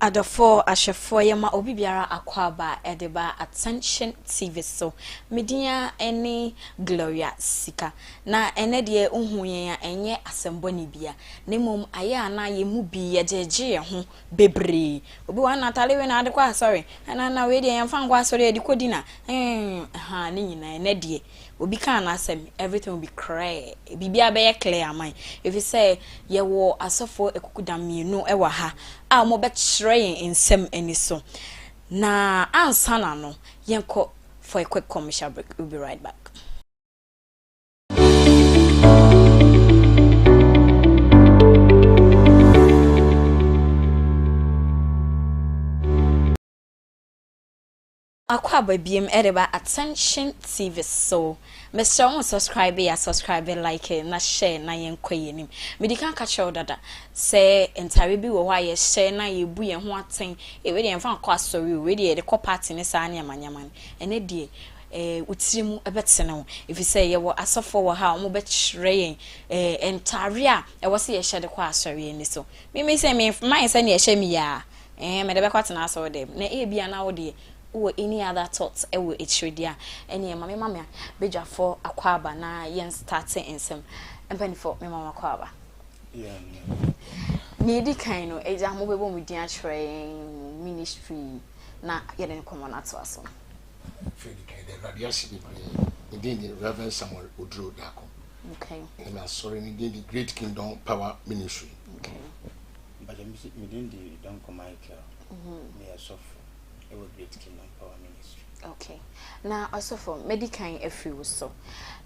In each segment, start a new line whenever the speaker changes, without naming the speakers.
Adofo ashefo yema obi biara akwaba edeba attention TV so media ene Gloria Sika na ene de ohun ya enye asemboni bia nemom aye ana ye mu bi ye jeje ho bebre obi wa na tale we na ade kwa sorry na we de yemfa ngwa sorry edi kodina ha ni nyina ene de obi kan asem everything will be clear bibia be ye clear amai if you say ye wo asofo ekukudam mienu e wa ha a mo be ensem eniso na ansana no yenko for a quick commercial break. We'll be right back. Akwaba BM edeba attention TV so Mr. on subscribe like na share na yenkwa yenim medikan ka chew dada say entare bi wo hwa ye share na ye bu ye ho aten e we de yemfa kwa sorry we de ko party ne sa anya manyaman ene die utirimu ebetene ho if you say ye wo asofo wo ha mo be kyerɛ entare a e wo se ye hye de kwa asori ni so me say me man say na ye hye mi ya me de be kwatena aso dem na e bia na wo de or any other thoughts ewo echidia ene mama beja for akwaba na yen starting ensem empani for me mama akwaba ni di kan no eja mo bebo mu din atwere ministry na yeden common atwaso
fedi kan de radiation ni din Reverend Samuel Odro Dako.
Okay,
and I'm sorry ni din the Great Kingdom Power Ministry.
Okay,
but me din the DUNCAN Michael me asof Great Kingdom Power Ministry.
Okay. Now also for medical every so.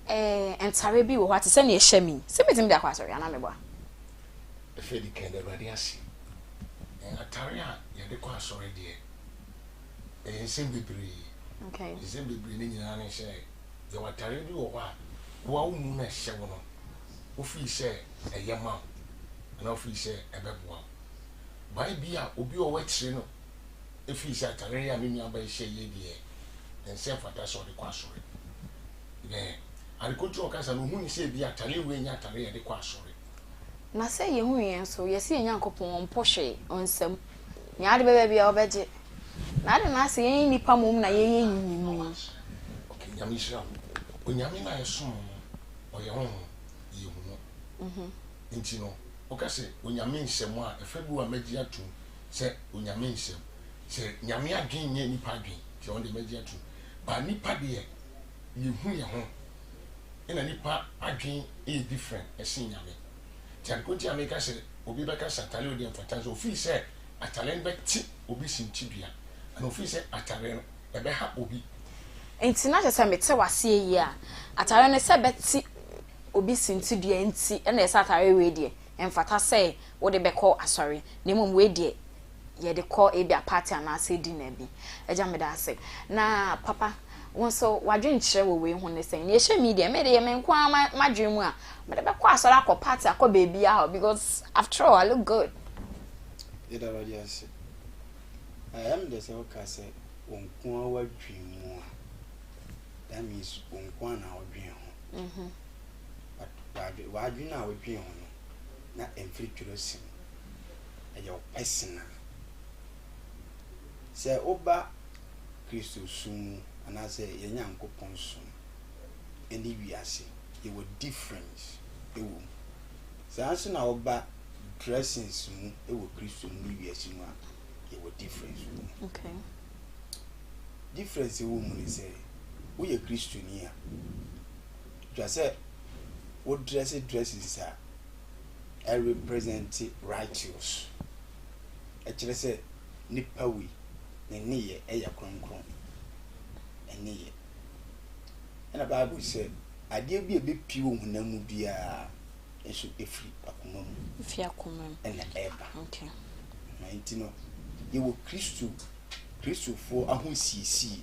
Entare bi wo what say na ehye mi. Se metim bia kwasori ana mebo.
Fedi kan de radiation. Atare a ye de kwasori de. Ensem bebre.
Okay.
Ensem bebre ni nyina na hye. Ye watare bi wo wa. Wo mu na hye wo no. Wo fi hye eyema. Na wo fi hye ebeboa. Bai bia obi o watire no. If you say atare ya me aba hye ye die ense fata so de kwasori alikotu okasa no hu ni se bi atare we nya atare ya de kwasori
na se ye hu yen so ye se nyankopon mpohwe onsam nya de bebe bia obeje na de na se yen nipa mom na ye yimu
okay nya mi shira onyame na yeso o ye ho ye hu nti no okase onyame nsem a efa bi wa magi atu se onyame nsem se nyame adwen nye nipa adwen ti on de megia tu ba nipa de ye hu ye ho ina nipa adwen e different ese nyame ti an ko ti ameka se obi be ka satale odi mfata so fi se atale be ti obi sintibia ana fi se atale no e be ha obi
enti na se mete wase yi a atare no se be ti obi sintibia enti na ese atare we de mfata se wo de be call asori na mom we de ye de call ebia party na say dinner bi eja me da say na papa won so wadwen kire wo we hu ne say na ehye media me de ye men kwa madwen mu a me de be call asori akọ party akọ baby a because after all I look good
Ida radiation I am the say okay say won kwa wadwen mu a that means won kwa na wadwen ho but wadwen na wadwen ho na emfiri twrosim eya personal se oba Kristo sum ana se ye nyankopon sum eni wiase ye were difference ewo se anse na oba dressing sum ewo Kristo mu wiase mu a ye were difference
okay
difference ewo mu ni se wo ye Kristo ni a twa se wo dresses a I represent righteous e kire se nipa wi neniye eya kronkron eniye ena Bible say ade bi ebepi wo hunamu bia enso efri akoma mu
fi akoma
ena eba
okay
na intino ye wo Kristo fo ahosisi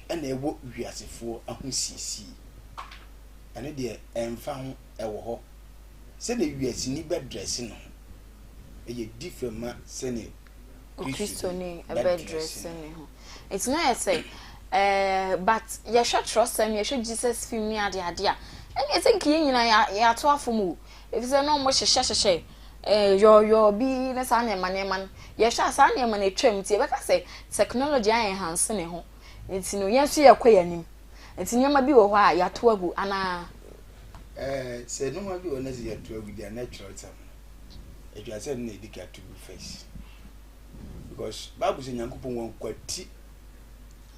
ena ewo wiasefo ahosisi ene de emfa ho ewo ho se na wiase ni be dress no eye different ma se ne
Kristo ni a bed dress ni ho it's not say but you should trust him you should Jesus film ni ade a and you think yin nyina ya to afomu if say no mo hye Yo bi na sa na man ye hwa sa na man etwam tie beka say technology an enhance ne ho nti no yenso ye kwayanim nti nyama bi wo ho a yato agu ana
say no ma bi wona say yato agu dia natural time e say na edika to be face because Bible say Nyankopon won kwati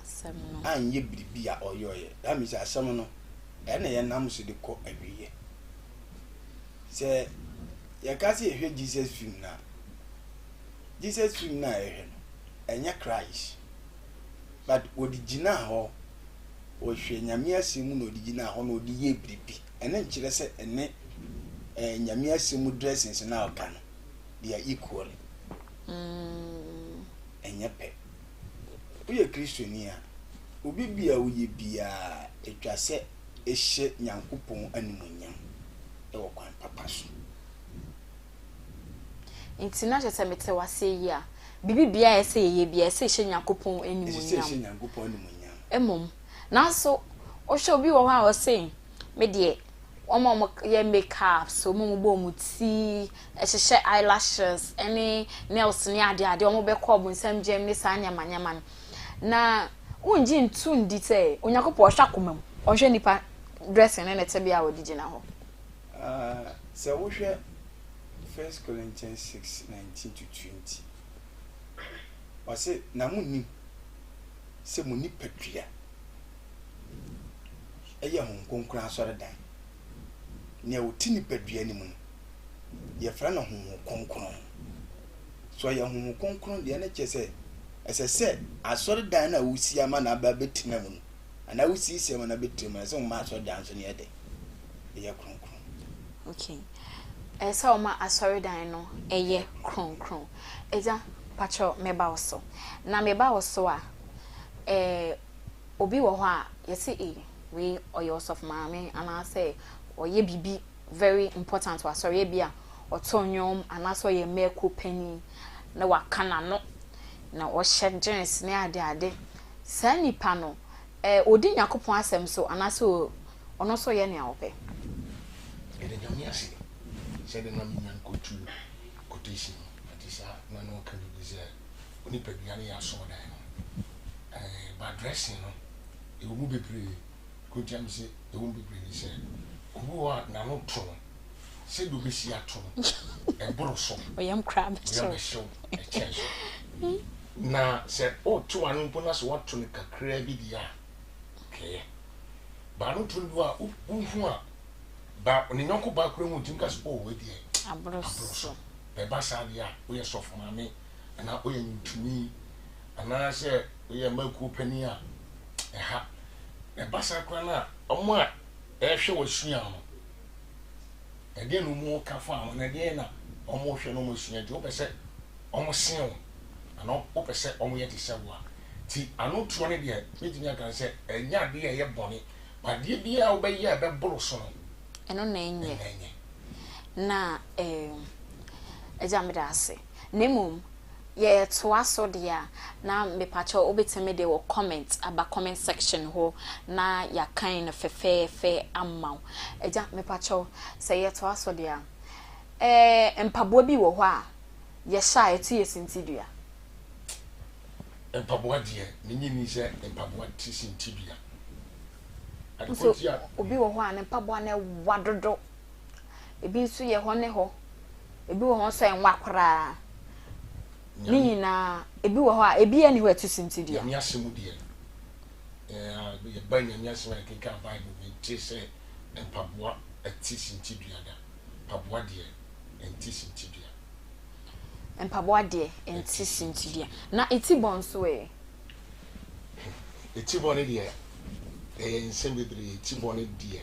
asem no
anye biribi a oyoye that means asem no e na ye nam so de ko awiye say ya kasi ehwe Jesus film na ehwe no enya Christ but odigina ho o hwe nyame asemu no odigina ho no odi ye biribi ene nkire se ene nyame asemu dressings na oka no they are equal enya pe uye Kristiani a obi bia uye bia etwa se ehye Nyankopon animunyam e wo kwan papa so
nti na jese mete wase yi a bibi bia ese ye bia ese hye Nyankopon animunyam emom na so o hye obi wo ho a o say me de omo ye makeup so mo bo mu ti ehye eyelashes any nails ni ade omo be ko bu nsam gem ni sa nyama na unji ntu ndi te Onyankopon hwa komam o hwe nipa dressing na nete bia odigina ho
so wo hwe 1 Corinthians 6:19-20 wase na munni se munni patria eye hon konkura asore dan ne wotini padua ni mu ye fra na hon konkron so ye hon konkron de na chese ese asore dan na wusi ama na ba betina mu ana wusi isi ama na betima se ma asore dan so ne ede ye konkron
okay so ma asore dan no eye kronkron eja pacho meba oso na meba oso a obi wo ho a yesi we oyourself mama and I say oye bibi very important wa sorry bia otonyom and so ye meko penny na wakana no na o jeans ne ade sa nipa no odi Yakopon asem so and so ono so ye ne awope
ede nyame ase said na me nyan kotu quotation atisa na no kan bi ze oni paduane ya so dan no ba dressing no e wo mu bebre kotiam se e wo mu bebre ni se kuwa na no to se do be si ato e boro so
oyam crab
so e change na se o to anu mpo na so wato ne kakra bi dia okay ba no to bi a uhu a ba oni nyonko ba kura mu tim ka so o we die
abroso
be ba sa dia o ye soft mame na o ye ntumi ana se o ye maku pani a ha e ba sa kura na omo a e hwe wo sua no e de no mu ka fa na de na omo hwe no mo sua de o be se omo sen ana o be se omo ye ti se wo ti ano to ne de me ti nya kan se enya de ye bone ba de bia o be ye be boro so no
eno na enye na ejamida ase nemum ye to aso dia na me pacho obetime de wo comment aba comment section ho na ya kan na fe amaw eja me pacho say ye to aso dia empabo bi wo ho a ye sha eti esintidua
empabo dia ni se empabo ti sintidua
so obi wo ho a ne empabo na wadodo ebi su ye ho ne ho ebi wo ho so enwa kora ni na ebi wo ho a ebi ani ho atusintidia
nyame asemu die ye ba nyame asemu ke ka bible bi ti se empaboa atisintidia da paboa die entisintidia
empaboa die entisintidia na etibon so
etibon die ensembedre etibon die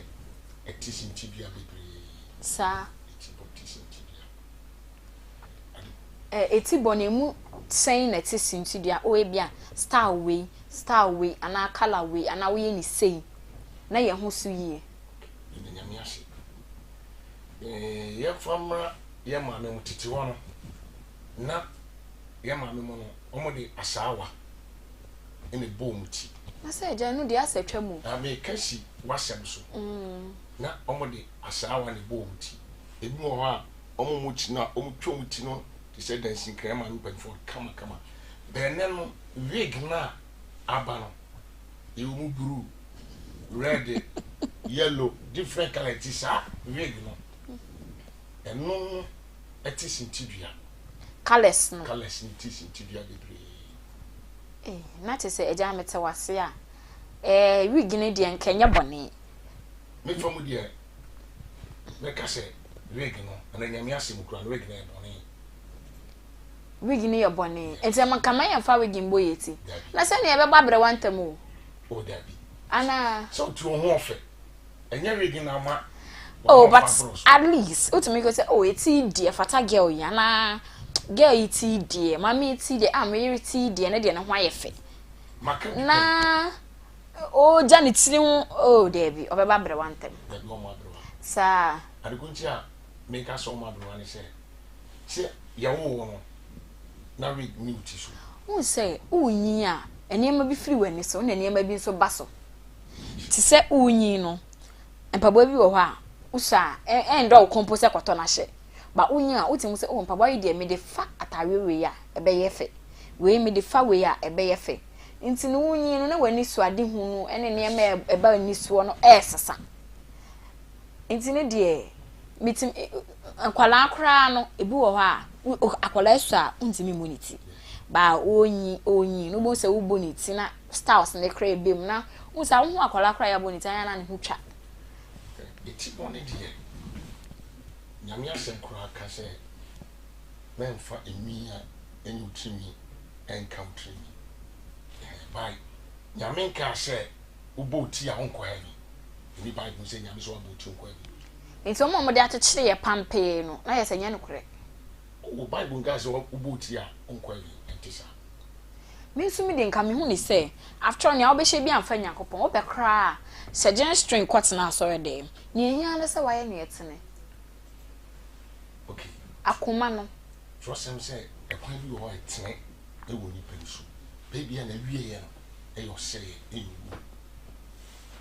atisintidia bebre
sa etibon emu saying that is into dia o ebia star way ana color way ana we ni say na ye ho so yie
nyame ase ye famra ye ma me mutiti wono na ye ma me mo no omo de asawa ene bomuti
na say je no de asatwa mu
na me kashi wasem so na omo de asawa ne bomuti ebi mo ho a omo china omo twom chino they said dancing crema no pen for kama beneno wig na abano you mu blue red yellow different color tisa wig no eno etis intibia
colors no
colors etis intibia bebre
na te say eja mete wase a wig ne de nkenya bone
me from there me ka say wig no na nyame asem kura no wig na bone
wig ne yobone enti man kama ya fa wig mbo yeti na se ne e be gbabre wantem
o dabi
ana
so tu ho ofe enya wig na ma
oh but at least utumi go say oh eti die fata girl ya na girl eti die mama eti die am eti die na die na ho ayefe na oh Janet tiri oh debi obeba bre wantem
debi o ma bre
sa
adekunti a make us so ma bre wan say ya wo no na wig ni uti so
won say unyi a enema bi firi wani so na enema bi so baso ti say unyi no empabo bi wo ho a usa endo compose kwato na hye ba unyi a uti mu say oh empabo yi de me de fa atawe we ya ebe ye fe we me de fa we ya ebe ye fe nti no unyi no na wani so ade hu no ene enema eba ni so no sesa nti ne de mitim akwala akra no ebi wo ho a akwala so a untimi muniti ba onyi no bo se wo boniti na styles ne kra ebem na unsa ho akwala akra ya boniti anya na ne ho twa
eti bone de nyame asem kra ka se memfa emia enyu timi encounter me by nyame ka se uboti a honko ha ni Bible say nyame so aboti honko ha
nti omo de atechire ye pampe no na ye se nya no kure
o Bible nga se uboti a honko ha entisa
me sumi de nka me hu ni se after all nya obehye bi amfa nyakopon obekra surgeon string kwat na asore dem ni enya na se waye ne etene
okay
akoma no
so sem se ekwan bi wo etene e wo ni pensu baby na wie ye no e yo se e yo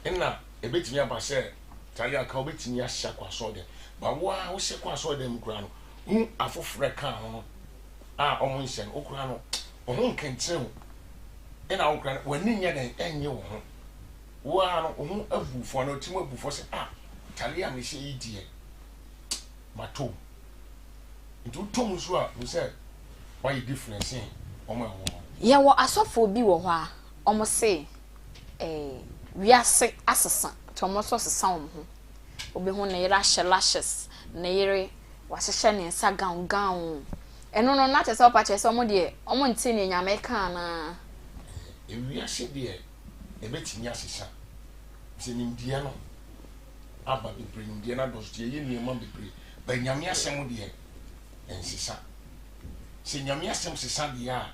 enna ebetimi aba se tali aka obetimi ahya kwa so dem ba wo a wo se kwa so dem kura no hu afofre ka ho a omo nhyɛ no okura no oho nkentire ena wo kura wani nya den enye wo ho wo a no oho abufo no timo abufo se tali a me hye yi die mato ntu tom so a wo se why difference in omo ewo
ye wo asofo bi wo ho a omo se wiase asesa to omo so sesa wo ho obi ho na yere ahye lashes na yere wahyehyɛ ne nsa gown eno no na tese opa chese omo de omo nti ne nyame ka na
wiase de ebetimi asesa se nimdia no aba bebre nimdia na dos de ye niema bebre ba nyame asem de ensesa se nyame asem sesa de a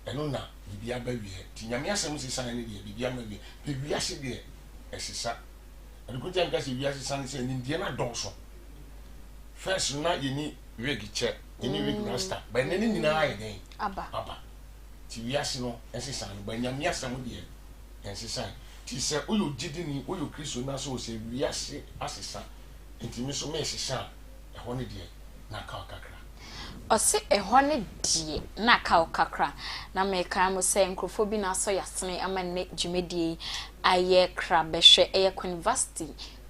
eno na bibia ba wie ti nyame asem sesa ne de bibia ma wie wiase de esesa alikuja nka se wiase san se nimdia na dos first na yeni wig che yeni wig rasta ba ne ni na aye den aba ti wiase no esesa no ba nyame asem de ensesa ti se oyo gidini oyo kristo na so se wiase asesa ntimi so me esesa e ho ne de na ka kakra
ose ehɔ ne die na ka kakra na meka mo se nkrofo bi na so yasene amane dwumedie aye kra behwe eye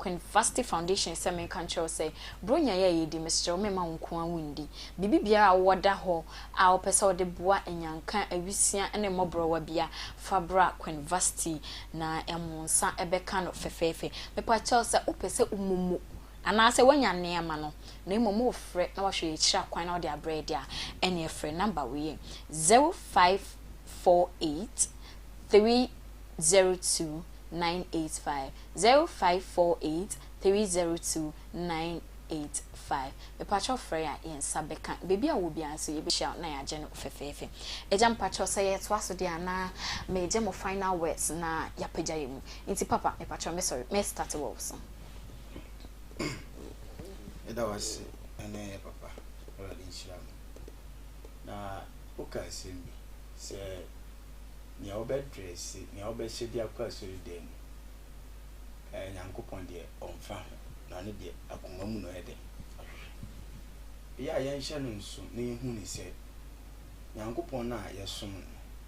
University Foundation se me kan cho say bronya ya yedi Mr. Mema nko awundi bibi bia woda ho a opesa ode boa enyanka awisia ene mobrowa bia fabra University na emonsa ebeka no fefefe me pa cho say opese umumu ana se wanya neema no na imomo ofre na wahwe yechira kwan na ode abre dia ene efre number we 0548 302 985 0548 302 985 me pacho freya yen sabeka bebi a wo bia so ye be share na ya je no fefefe eja mpacho say ye to aso dia na me je mo final words na ya pagya yemu nti papa me pacho me sorry me start wo so
eda was ene papa ora din shira na uka simbi se ni obedress ni obehye dia kwa sori dem nyankopon de onfa na ne de akoma mu no ede ya yɛnhyɛ no nso na yɛhu ne sɛ Nyankopɔn na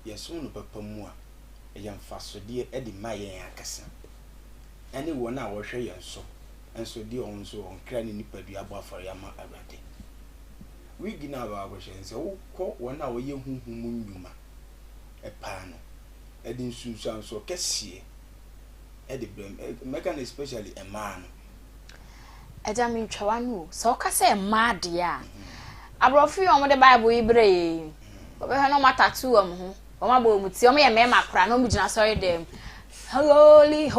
yɛsom no papa mu a ɛyɛ mfasodeɛ ɛde ma yɛn akasa ɛne wɔn a wɔhwɛ yɛn so nso deɛ ɔno nso wɔn kra ne nipadua abɔ afɔre ama Awurade wigi na ba abɔhyɛ nso wokɔ wɔn a wɔyɛ huhu mu nnwuma ɛpaa no ɛde nsunsuan so kɛseɛ ɛde brɛm mɛka no especially ɛmaa no
ɛgya me ntwawa no sɛ ɔka sɛ ɛmaa deɛ a aborɔfo yi ɔmo de Bible yi brɛ yɛ ɔbɛhwɛ no matatu ɔmo ho ɔmo abɔ ɔmo ti ɔmo yɛ mɛɛma kora na ɔmo gyina sɔre dɛm holy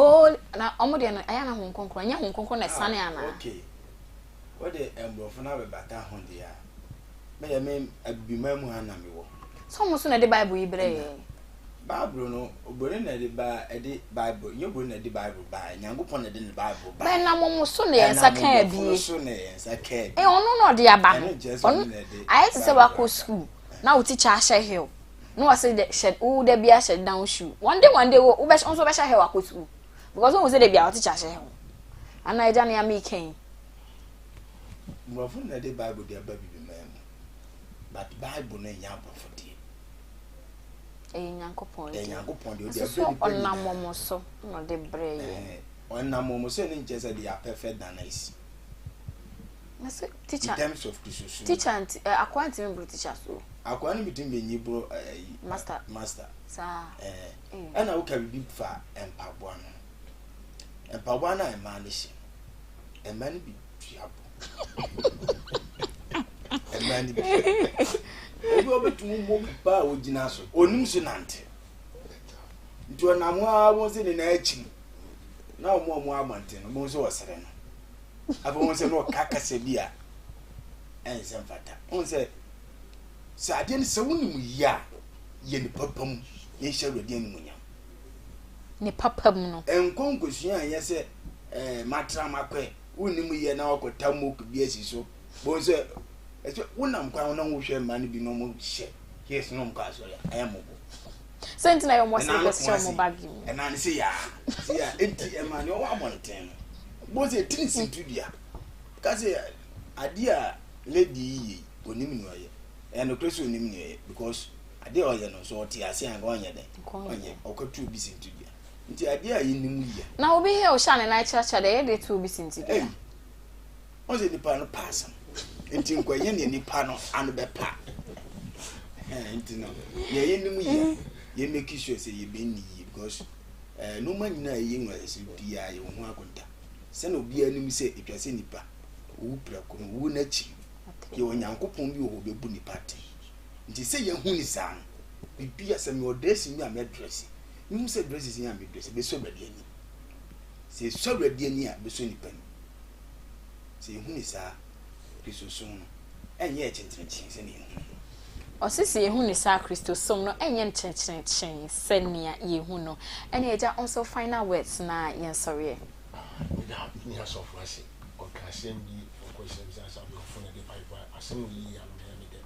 na ɔmo deɛ no ɛyɛ na ho nkonkron nyɛ ho nkonkron na ɛsane ana
okay what the aborɔfo na bɛbata ho deɛ a mɛyɛ me abima mu ha na me wɔ
so ɔmo so na de Bible yi brɛ yɛ
Bible no obore na de ba edi Bible you obore na de Bible ba Nyankopɔn na de ne Bible ba
bɛn na mo so na yɛn nsa ka bi
so na yɛn nsa ka bi
ɔno na ɔde aba ɔno ayɛ sɛ wakɔ school na wo teacher ahyɛ heel no was say the shed wo de bia shed down shoe one day wo be so be heel akɔ school because wo say the bia wo teacher ahyɛ heel ana ɛgya na ya me ken
mo fun na de Bible de aba bibi ma mu but Bible na nya abofo de
Nyankopɔn
de odi
so ɔnamɔmɔ so no de brɛ yɛ
ɔnamɔmɔ so ne nkyɛ sɛ de ya perfect than nice
Mas teacher
in terms of Christus
teacher akwanti me bro teacher so
akwani bitim be nyi bro master
sa
ana wo ka bibi fa empaboa no empaboa na ema ne hye ema ne bi tuabo ema ne bi obi obetumu mo ba ogina so onim so nante nti onamo a won se ne na achi na omo amante no mo so wosere no abo won se no kakase bi a ense mfata won se ade ne se wonim ya ye ne papam ye hyawrade ne munya
ne papam no
enkonkosua ye se matra makwe wonim ye na okotamok bi asi so bo se eso wonam kwa wona wo hwe ma ne bi no mo hye yes no mka so ya ayemobo
sentina yo mo se question mo bagi
e na ne se ya enti e ma ne o amonten bo se tinsi tudia ka se ade a lady yi onim no ye e no kreso onim no ye because ade o ye no so oti ase an onye de onye okwatu obi sintudia nti ade a yinim yi
na obi he o sha ne na chacha de ye de tu obi sintudia
o se nipa no pass enti nkwaye ne nipa no anu bepa enti no ye nimu ye make sure say ye be ni because no man na ye nwa se dia ye ho akonta se na obi anim se etwase nipa wo pra ko wo na chi ye Onyankopon bi wo bebu nipa te nti se ye hu ni sa no bibia se me odress mi a me dress mi se dress ni a me dress be so brade ani se so brade ani a be so nipa ni se hu ni sa Kristosom no enye ekyententchen se ne hu
osisi ehu ni sa Kristosom no enye ekyententchen se ne yehu no ene eja also final words na yen sorry
ni so fasi o ka sem bi o ko sem sa sa o fun de Bible asem yi ya no me de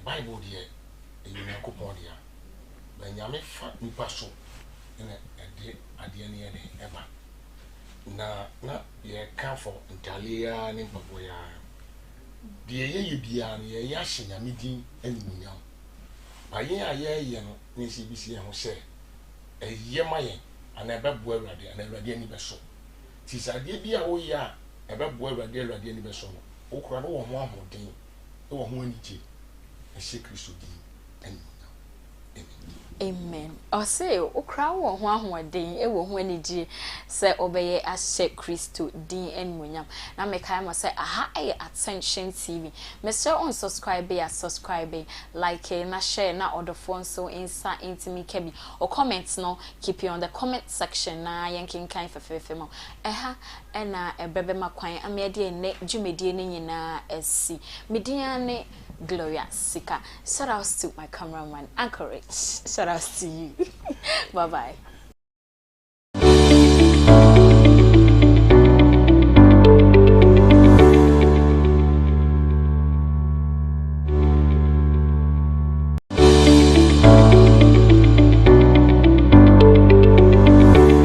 Bible de Nyankopɔn de ya ba nyame fa nipa so ene ade ne ye ne eba na ye ka for ntalia ne mpaboya de ye bia ne ye ya hye nyame din animunyam aye aye no ne si bi si ho hye eye maye ana bebo Awurade ana Awurade ani beso ti sade bia wo ya ebebo Awurade ani beso no wo kura no wo ho ahoden e wo ho anije e hye Kristo din animunyam
amen o say o kra wo ho ahoden e wo ho anije se obeye ahye Kristo din animunyam na me kai mo say aha aye Attention TV Mr. on subscribe ya subscribe like na share na order phone so insa intimi kebi or comments no keep you on the comment section na yankin kan fefefe mo eha na ebebe makwan amede ne dwumedie ne nyina esi media ne Gloria Sika. Shout out to my cameraman, Anchorage. Shout out to you. Bye bye.